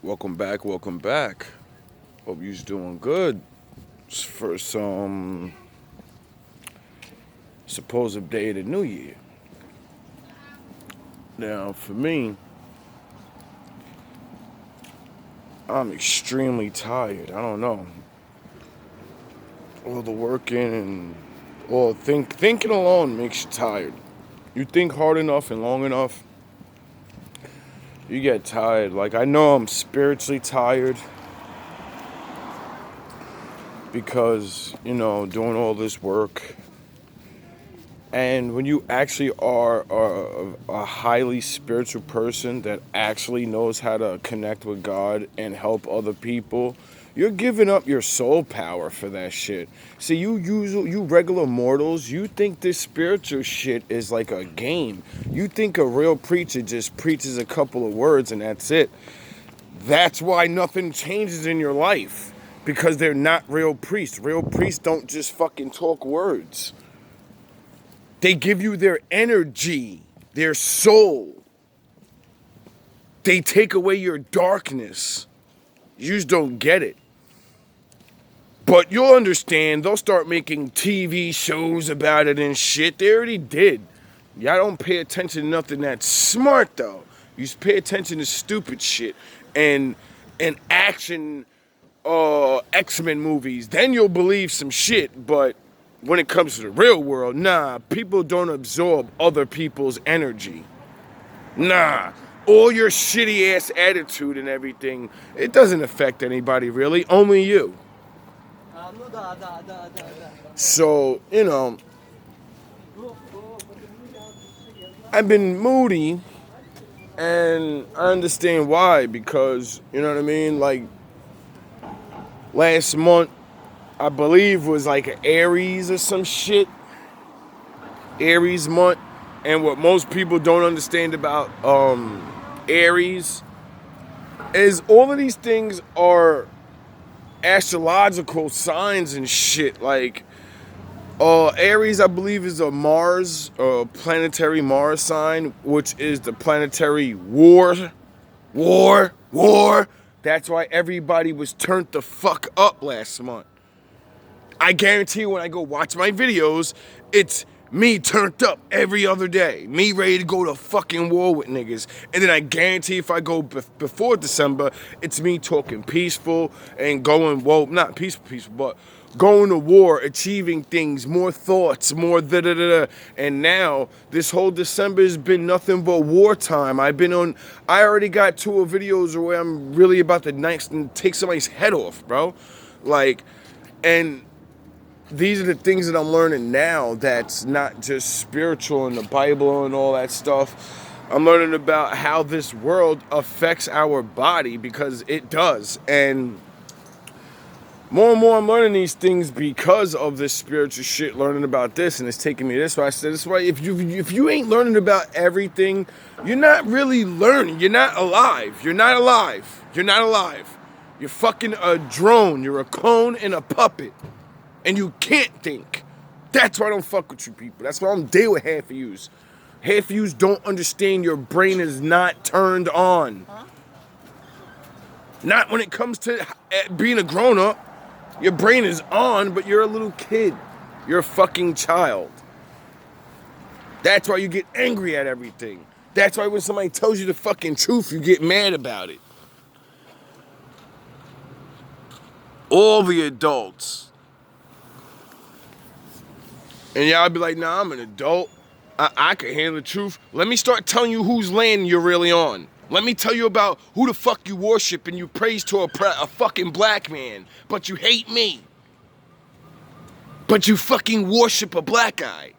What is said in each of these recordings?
Welcome back, welcome back. Hope you're doing good. It's first supposed day of the new year. Now for me, I'm extremely tired. I don't know. All the working and thinking alone makes you tired. You think hard enough and long enough, you get tired. Like I know I'm spiritually tired because, doing all this work. And when you actually are a highly spiritual person that actually knows how to connect with God and help other people, you're giving up your soul power for that shit. See, you regular mortals, you think this spiritual shit is like a game. You think a real preacher just preaches a couple of words and that's it. That's why nothing changes in your life. Because they're not real priests. Real priests don't just fucking talk words. They give you their energy, their soul. They take away your darkness. You just don't get it. But you'll understand, they'll start making TV shows about it and shit. They already did. Y'all don't pay attention to nothing that's smart, though. You just pay attention to stupid shit and action X-Men movies. Then you'll believe some shit, but when it comes to the real world, nah, people don't absorb other people's energy. Nah, all your shitty ass attitude and everything, it doesn't affect anybody really, only you. So, I've been moody and I understand why because, you know what I mean? Like, last month, I believe was like Aries or some shit. Aries month. And what most people don't understand about Aries is all of these things are astrological signs and shit. Like Aries, I believe, is a planetary Mars sign, which is the planetary war. That's why everybody was turned the fuck up last month. I guarantee you when I go watch my videos, it's me turned up every other day. Me ready to go to fucking war with niggas. And then I guarantee if I go before December, it's me talking peaceful and going, not peaceful, but going to war, achieving things, more thoughts, more da-da-da-da. And now, this whole December has been nothing but wartime. I already got 2 videos where I'm really about to take somebody's head off, bro. And these are the things that I'm learning now that's not just spiritual in the Bible and all that stuff. I'm learning about how this world affects our body because it does. And more and more I'm learning these things because of this spiritual shit, learning about this, and it's taking me this way. I said, this way, if you ain't learning about everything, you're not really learning. You're not alive. You're not alive. You're not alive. You're fucking a drone. You're a clone and a puppet. And you can't think. That's why I don't fuck with you people. That's why I don't deal with half of yous. Half of yous don't understand your brain is not turned on. Huh? Not when it comes to being a grown-up. Your brain is on, but you're a little kid. You're a fucking child. That's why you get angry at everything. That's why when somebody tells you the fucking truth, you get mad about it. All the adults. And y'all be like, nah, I'm an adult. I can handle the truth. Let me start telling you whose land you're really on. Let me tell you about who the fuck you worship and you praise to a fucking black man. But you hate me. But you fucking worship a black guy.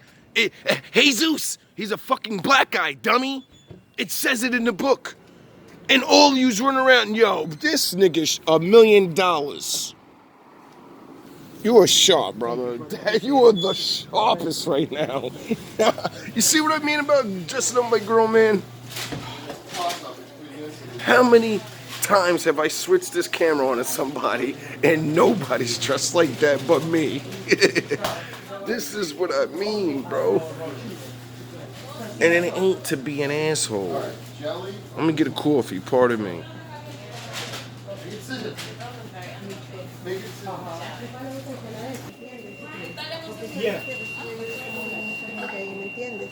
Jesus, he's a fucking black guy, dummy. It says it in the book. And all you's running around, yo, this nigga's $1 million. You are sharp, brother. You are the sharpest right now. You see what I mean about dressing up like grown man? How many times have I switched this camera on to somebody and nobody's dressed like that but me? This is what I mean, bro. And it ain't to be an asshole. Let me get a coffee, pardon me. Yeah. Ok, ¿me entiendes?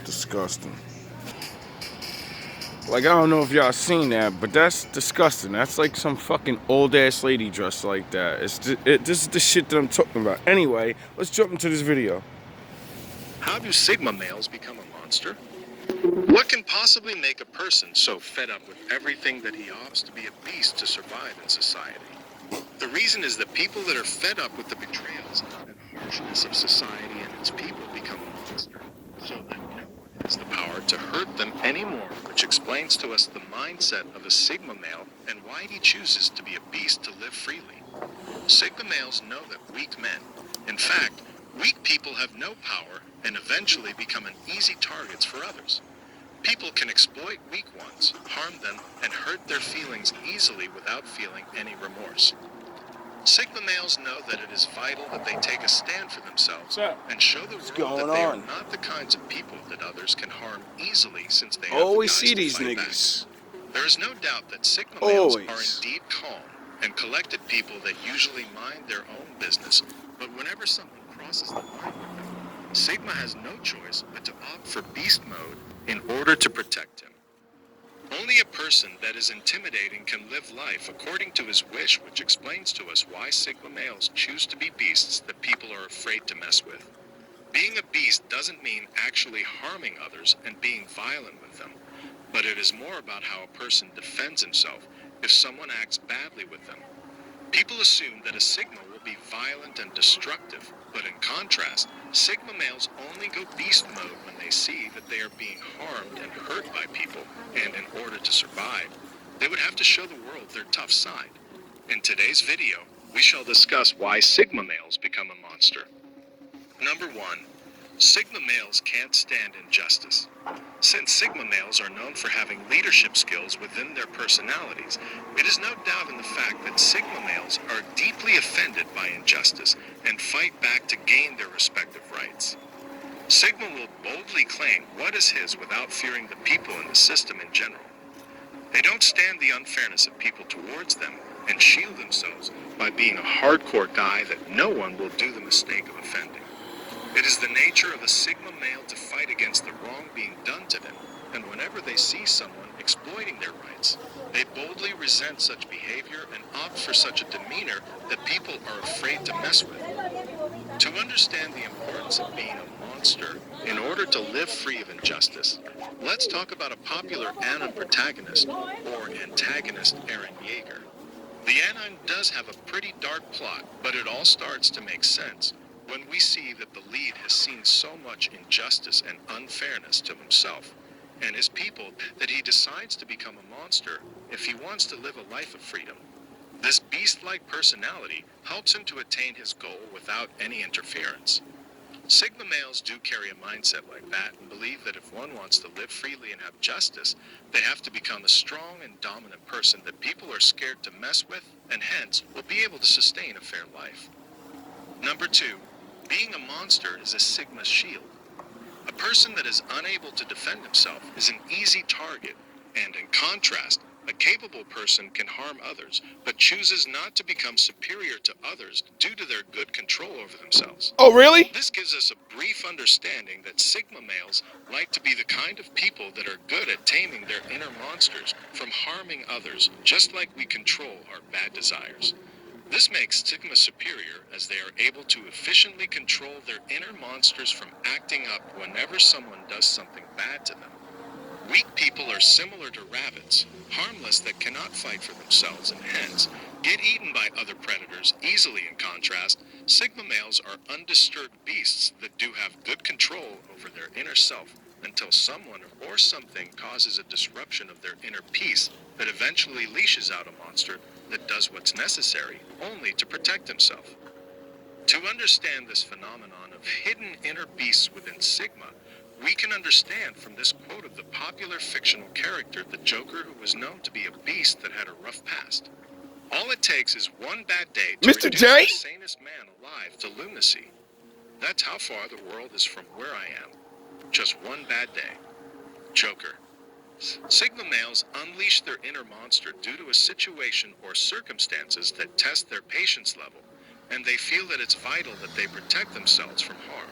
Disgusting. Like, I don't know if y'all seen that, but that's disgusting. That's like some fucking old ass lady dressed like that. This is the shit that I'm talking about. Anyway, let's jump into this video. How do Sigma males become a monster? What can possibly make a person so fed up with everything that he opts to be a beast to survive in society? The reason is that people that are fed up with the betrayals and harshness of society and its people become a monster, so that no one has the power to hurt them anymore, which explains to us the mindset of a Sigma male and why he chooses to be a beast to live freely. Sigma males know that weak men, in fact, weak people have no power and eventually become an easy targets for others. People can exploit weak ones, harm them, and hurt their feelings easily without feeling any remorse. Sigma males know that it is vital that they take a stand for themselves and show the world that they are not the kinds of people that others can harm easily since they have the Always guts see to these fight niggas. back. There is no doubt that Sigma males are Always. indeed calm and collected people that usually mind their own business, but whenever someone crosses the line with them, Sigma has no choice but to opt for beast mode in order to protect him. Only a person that is intimidating can live life according to his wish, which explains to us why Sigma males choose to be beasts that people are afraid to mess with. Being a beast doesn't mean actually harming others and being violent with them, but it is more about how a person defends himself if someone acts badly with them. People assume that a Sigma will be violent and destructive, but in contrast, Sigma males only go beast mode when they see that they are being harmed and hurt by people, and in order to survive, they would have to show the world their tough side. In today's video, we shall discuss why Sigma males become a monster. Number 1. Sigma males can't stand injustice. Since Sigma males are known for having leadership skills within their personalities, it is no doubt in the fact that Sigma males are deeply offended by injustice and fight back to gain their respective rights. Sigma will boldly claim what is his without fearing the people in the system in general. They don't stand the unfairness of people towards them and shield themselves by being a hardcore guy that no one will do the mistake of offending. It is the nature of a Sigma male to fight against the wrong being done to them, and whenever they see someone exploiting their rights, they boldly resent such behavior and opt for such a demeanor that people are afraid to mess with. To understand the importance of being a monster in order to live free of injustice, let's talk about a popular anime protagonist, or antagonist, Eren Yeager. The anime does have a pretty dark plot, but it all starts to make sense when we see that the lead has seen so much injustice and unfairness to himself and his people that he decides to become a monster if he wants to live a life of freedom. This beast-like personality helps him to attain his goal without any interference. Sigma males do carry a mindset like that and believe that if one wants to live freely and have justice, they have to become a strong and dominant person that people are scared to mess with and hence will be able to sustain a fair life. Number 2. Being a monster is a Sigma shield. A person that is unable to defend himself is an easy target, and in contrast, a capable person can harm others, but chooses not to become superior to others due to their good control over themselves. Oh, really? This gives us a brief understanding that Sigma males like to be the kind of people that are good at taming their inner monsters from harming others, just like we control our bad desires. This makes Sigma superior as they are able to efficiently control their inner monsters from acting up whenever someone does something bad to them. Weak people are similar to rabbits, harmless that cannot fight for themselves and hence get eaten by other predators easily. In contrast, Sigma males are undisturbed beasts that do have good control over their inner self until someone or something causes a disruption of their inner peace that eventually leashes out a monster that does what's necessary only to protect himself. To understand this phenomenon of hidden inner beasts within Sigma, we can understand from this quote of the popular fictional character, the Joker, who was known to be a beast that had a rough past. All it takes is one bad day to Mr. reduce J? the sanest man alive to lunacy. That's how far the world is from where I am. Just one bad day. Joker. Sigma males unleash their inner monster due to a situation or circumstances that test their patience level, and they feel that it's vital that they protect themselves from harm.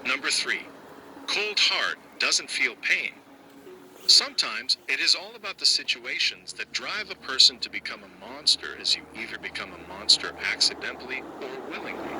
Number 3. Cold heart doesn't feel pain. Sometimes it is all about the situations that drive a person to become a monster, as you either become a monster accidentally or willingly.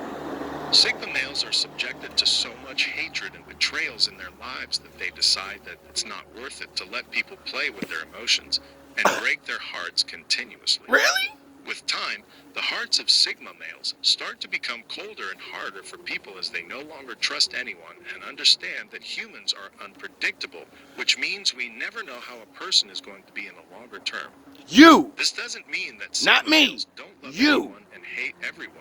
Sigma males are subjected to so much hatred and betrayals in their lives that they decide that it's not worth it to let people play with their emotions and break their hearts continuously. Really? With time, the hearts of Sigma males start to become colder and harder for people as they no longer trust anyone and understand that humans are unpredictable, which means we never know how a person is going to be in the longer term. You. This doesn't mean that Not Sigma me. males don't love You. anyone and hate everyone.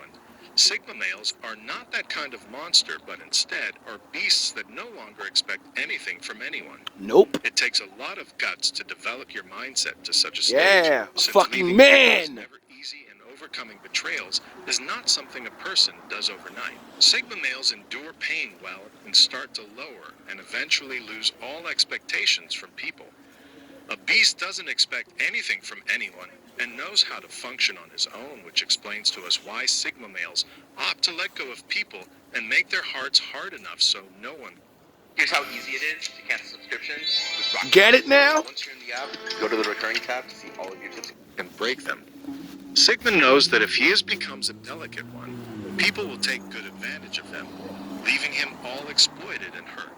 Sigma males are not that kind of monster, but instead are beasts that no longer expect anything from anyone. Nope. It takes a lot of guts to develop your mindset to such a stage. Yeah, a since fucking leaving man. is never easy, and overcoming betrayals is not something a person does overnight. Sigma males endure pain well and start to lower and eventually lose all expectations from people. A beast doesn't expect anything from anyone and knows how to function on his own, which explains to us why Sigma males opt to let go of people and make their hearts hard enough so no one. Here's how easy it is to cancel subscriptions with Rocket. Get it now? Once you're in the app, go to the recurring tab to see all of your tips. And break them. Sigma knows that if he becomes a delicate one, people will take good advantage of them, leaving him all exploited and hurt.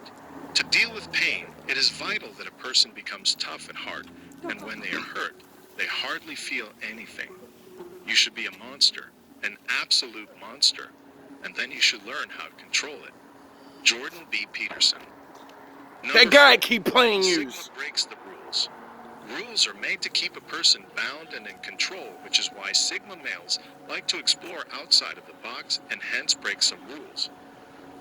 To deal with pain, it is vital that a person becomes tough at heart, and when they are hurt, they hardly feel anything. You should be a monster, an absolute monster, and then you should learn how to control it. Jordan B. Peterson. That guy 4. keep playing Sigma yous. breaks the rules. Rules are made to keep a person bound and in control, which is why Sigma males like to explore outside of the box and hence break some rules.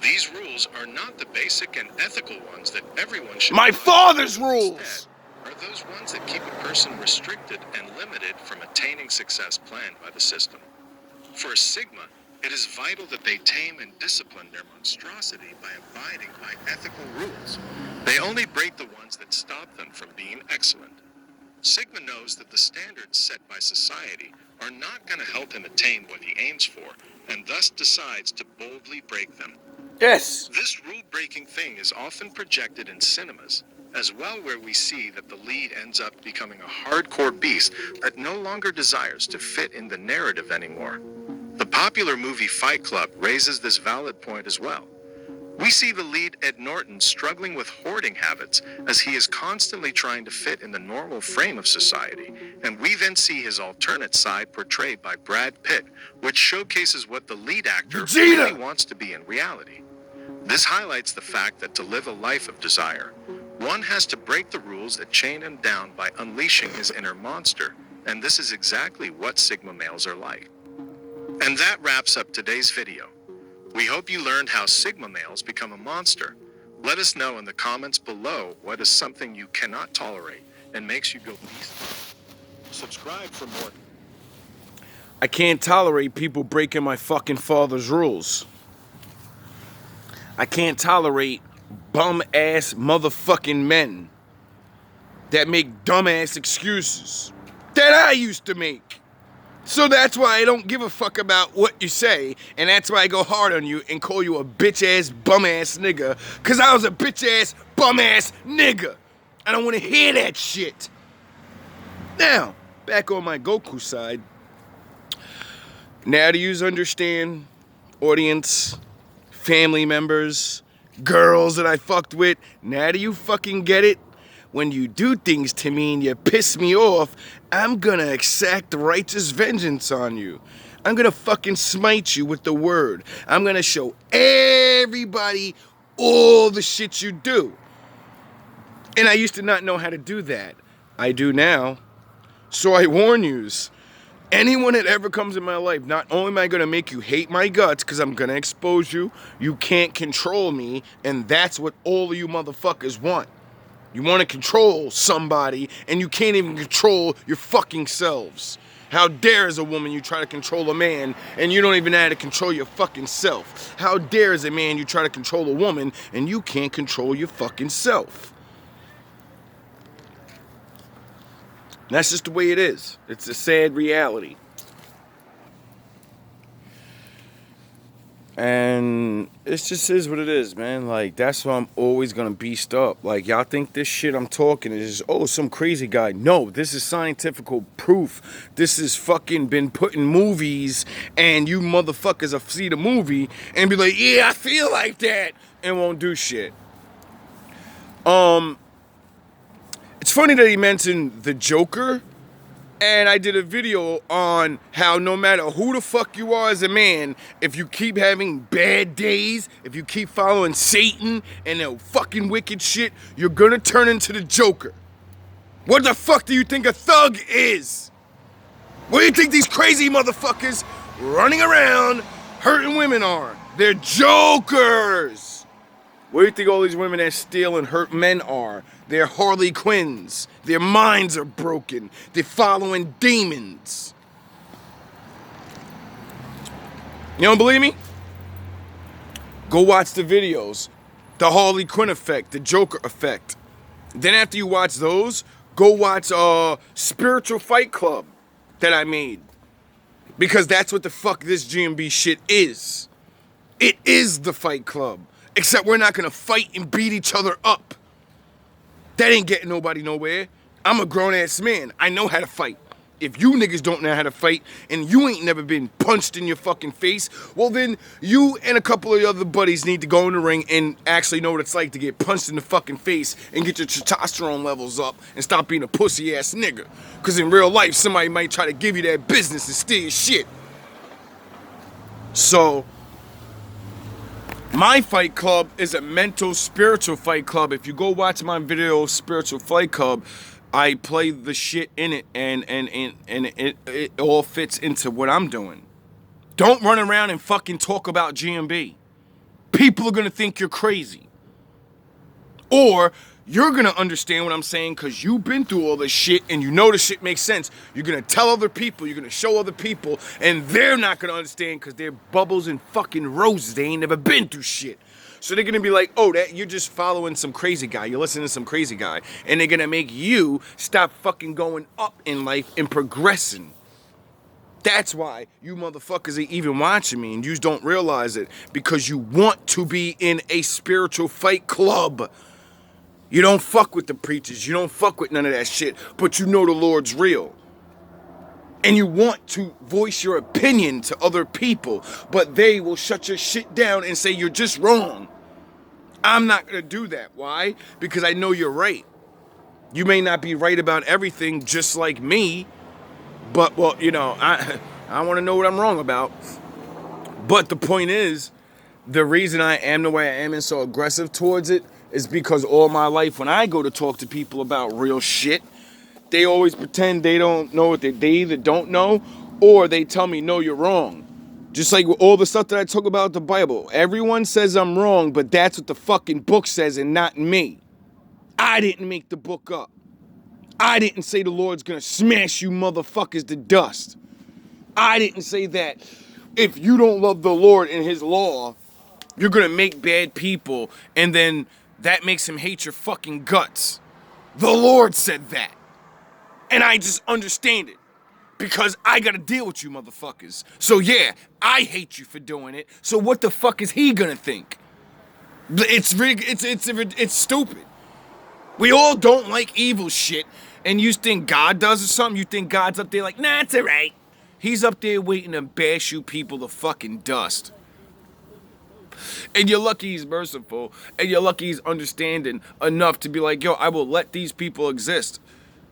These rules are not the basic and ethical ones that everyone should My abide father's by. rules. Instead, are those ones that keep a person restricted and limited from attaining success planned by the system. For a Sigma, it is vital that they tame and discipline their monstrosity by abiding by ethical rules. They only break the ones that stop them from being excellent. Sigma knows that the standards set by society are not going to help him attain what he aims for, and thus decides to boldly break them. Yes. This rule-breaking thing is often projected in cinemas, as well, where we see that the lead ends up becoming a hardcore beast that no longer desires to fit in the narrative anymore. The popular movie Fight Club raises this valid point as well. We see the lead Ed Norton struggling with hoarding habits as he is constantly trying to fit in the normal frame of society, and we then see his alternate side portrayed by Brad Pitt, which showcases what the lead actor Vegeta really wants to be in reality. This highlights the fact that to live a life of desire, one has to break the rules that chain him down by unleashing his inner monster, and this is exactly what Sigma males are like. And that wraps up today's video. We hope you learned how Sigma males become a monster. Let us know in the comments below what is something you cannot tolerate and makes you go beast. Subscribe for more. I can't tolerate people breaking my fucking father's rules. I can't tolerate bum-ass motherfucking men that make dumbass excuses that I used to make. So that's why I don't give a fuck about what you say, and that's why I go hard on you and call you a bitch-ass, bum-ass nigga, because I was a bitch-ass, bum-ass nigga. I don't want to hear that shit. Now, back on my Goku side. Now do you understand, audience, family members, girls that I fucked with, now do you fucking get it? When you do things to me and you piss me off, I'm gonna exact righteous vengeance on you. I'm gonna fucking smite you with the word. I'm gonna show everybody all the shit you do. And I used to not know how to do that. I do now. So I warn yous. Anyone that ever comes in my life, not only am I gonna make you hate my guts, because I'm gonna expose you, you can't control me, and that's what all of you motherfuckers want. You want to control somebody, and you can't even control your fucking selves. How dare as a woman you try to control a man and you don't even know how to control your fucking self? How dare as a man you try to control a woman and you can't control your fucking self? That's just the way it is. It's a sad reality. And it just is what it is, man. Like, that's why I'm always gonna beast up. Like, y'all think this shit I'm talking is just, oh, some crazy guy. No, this is scientific proof. This is fucking been put in movies, and you motherfuckers will see the movie and be like, yeah, I feel like that, and won't do shit. It's funny that he mentioned the Joker. And I did a video on how no matter who the fuck you are as a man, if you keep having bad days, if you keep following Satan and that fucking wicked shit, you're gonna turn into the Joker. What the fuck do you think a thug is? What do you think these crazy motherfuckers running around hurting women are? They're jokers. What do you think all these women that steal and hurt men are? They're Harley Quinns. Their minds are broken. They're following demons. You don't believe me? Go watch the videos. The Harley Quinn effect, the Joker effect. Then after you watch those, go watch Spiritual Fight Club that I made. Because that's what the fuck this GMB shit is. It is the Fight Club. Except we're not gonna fight and beat each other up. That ain't getting nobody nowhere. I'm a grown-ass man. I know how to fight. If you niggas don't know how to fight and you ain't never been punched in your fucking face, well then you and a couple of your other buddies need to go in the ring and actually know what it's like to get punched in the fucking face and get your testosterone levels up and stop being a pussy-ass nigga. Because in real life, somebody might try to give you that business and steal your shit. So, my fight club is a mental, spiritual fight club. If you go watch my video, Spiritual Fight Club, I play the shit in it, and it all fits into what I'm doing. Don't run around and fucking talk about GMB. People are gonna think you're crazy. Or you're gonna understand what I'm saying because you've been through all this shit and you know the shit makes sense. You're gonna tell other people, you're gonna show other people, and they're not gonna understand because they're bubbles and fucking roses. They ain't never been through shit. So they're gonna be like, oh, that you're just following some crazy guy. You're listening to some crazy guy. And they're gonna make you stop fucking going up in life and progressing. That's why you motherfuckers are even watching me and you don't realize it because you want to be in a spiritual fight club. You don't fuck with the preachers. You don't fuck with none of that shit. But you know the Lord's real. And you want to voice your opinion to other people. But they will shut your shit down and say you're just wrong. I'm not going to do that. Why? Because I know you're right. You may not be right about everything just like me. But, well, you know, I want to know what I'm wrong about. But the point is, the reason I am the way I am and so aggressive towards it is because all my life when I go to talk to people about real shit, they always pretend they don't know what they either don't know or they tell me, no, you're wrong. Just like with all the stuff that I talk about the Bible. Everyone says I'm wrong, but that's what the fucking book says and not me. I didn't make the book up. I didn't say the Lord's gonna smash you motherfuckers to dust. I didn't say that if you don't love the Lord and his law, you're gonna make bad people and then that makes him hate your fucking guts. The Lord said that. And I just understand it. Because I gotta deal with you motherfuckers. So yeah, I hate you for doing it. So what the fuck is he gonna think? It's stupid. We all don't like evil shit. And you think God does or something? You think God's up there like, nah, it's alright. He's up there waiting to bash you people to fucking dust. And you're lucky he's merciful, and you're lucky he's understanding enough to be like, yo, I will let these people exist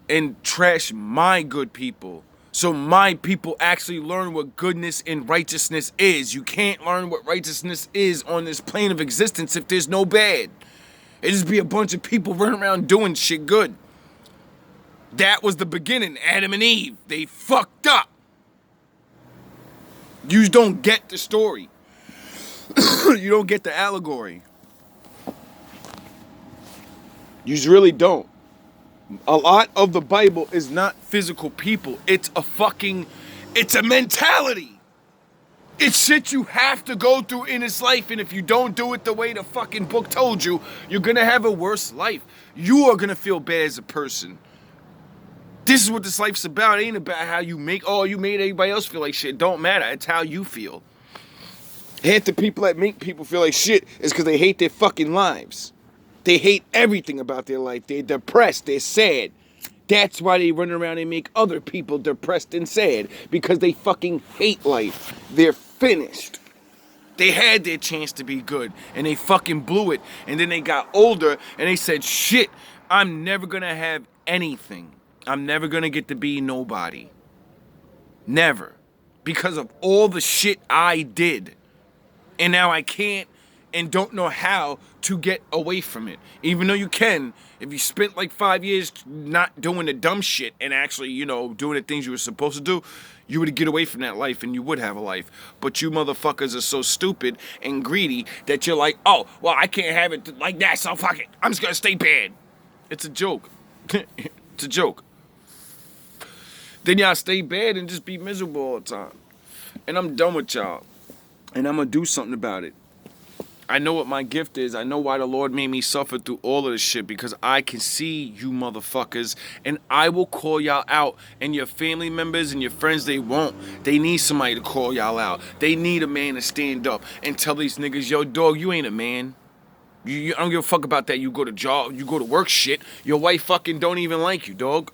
and trash my good people. So my people actually learn what goodness and righteousness is. You can't learn what righteousness is on this plane of existence if there's no bad. It just be a bunch of people running around doing shit good. That was the beginning, Adam and Eve. They fucked up. You don't get the story. You don't get the allegory. You really don't. A lot of the Bible is not physical people. It's a mentality. It's shit you have to go through in this life, and if you don't do it the way the fucking book told you, you're gonna have a worse life. You are gonna feel bad as a person. This is what this life's about. It ain't about how you made everybody else feel like shit. It don't matter. It's how you feel. Half the people that make people feel like shit is because they hate their fucking lives. They hate everything about their life. They're depressed. They're sad. That's why they run around and make other people depressed and sad. Because they fucking hate life. They're finished. They had their chance to be good. And they fucking blew it. And then they got older and they said, shit, I'm never gonna have anything. I'm never gonna get to be nobody. Never. Because of all the shit I did. And now I can't and don't know how to get away from it. Even though you can, if you spent like 5 years not doing the dumb shit and actually, doing the things you were supposed to do, you would get away from that life and you would have a life. But you motherfuckers are so stupid and greedy that you're like, oh, well, I can't have it like that, so fuck it. I'm just gonna stay bad. It's a joke. It's a joke. Then y'all stay bad and just be miserable all the time. And I'm done with y'all. And I'm gonna do something about it. I know what my gift is. I know why the Lord made me suffer through all of this shit, because I can see you motherfuckers and I will call y'all out. And your family members and your friends, they won't. They need somebody to call y'all out. They need a man to stand up and tell these niggas, yo, dog, you ain't a man. I don't give a fuck about that. You go to work shit. Your wife fucking don't even like you, dog.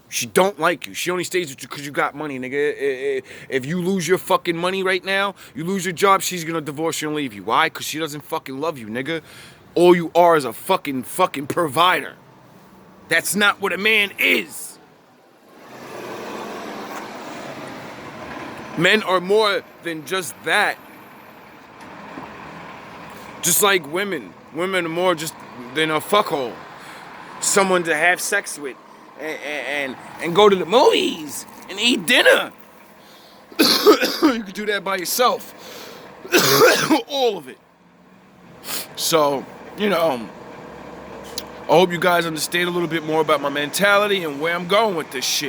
She don't like you. She only stays with you because you got money, nigga. If you lose your fucking money right now, you lose your job, she's gonna divorce you and leave you. Why? Because she doesn't fucking love you, nigga. All you are is a fucking provider. That's not what a man is. Men are more than just that. Just like women. Women are more just than a fuckhole. Someone to have sex with. And go to the movies and eat dinner. You can do that by yourself. All of it. So, I hope you guys understand a little bit more about my mentality and where I'm going with this shit.